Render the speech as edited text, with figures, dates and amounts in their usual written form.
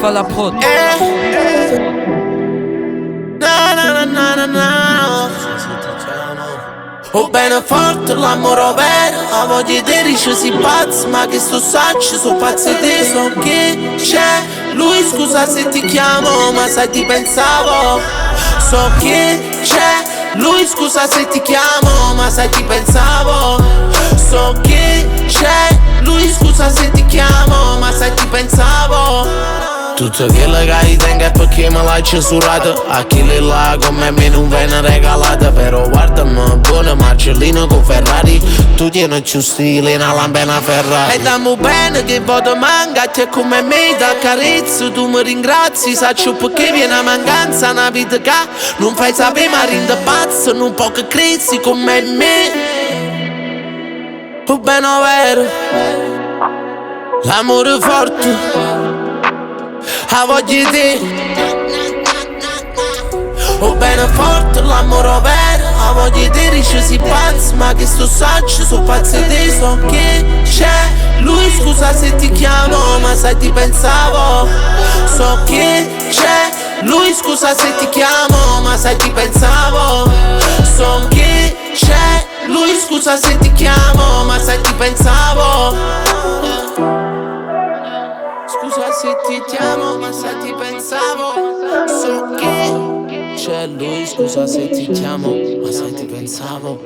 fa la prod. Na na na na na na. O bene forte l'amore vero, a voglia di ricci si pazzi, ma che sto sacci, so pazzi te, so che c'è. Lui scusa se ti chiamo, ma sai ti pensavo. So che c'è, lui scusa se ti chiamo, ma sai ti pensavo. So che c'è, lui scusa se ti chiamo, ma sai ti pensavo. Tutto quello che ti tengo è perché me l'hai censurato. A chi le là come me non viene regalata. Però guardami buona Marcellino con Ferrari. Tu tieni più stile una lampada Ferrari. E dammi bene che vado manca. C'è come me da carezzo. Tu mi ringrazi. Saccio perché viene a mancanza. Una vita che non fai sapere ma rende pazzo. Non può che crezi come me. O bene o vero, l'amore forte, a voglia di. O bene forte l'amore vero, a voglia di ricci si pazzi, ma che sto sacci, so pazzi di. So che c'è, lui scusa se ti chiamo, ma sai ti pensavo. So che c'è, lui scusa se ti chiamo, ma sai ti pensavo. So che c'è, lui scusa se ti chiamo, ma sai ti pensavo. Scusa se ti chiamo, ma sai ti pensavo. So che c'è lui, scusa se ti chiamo, ma sai ti pensavo.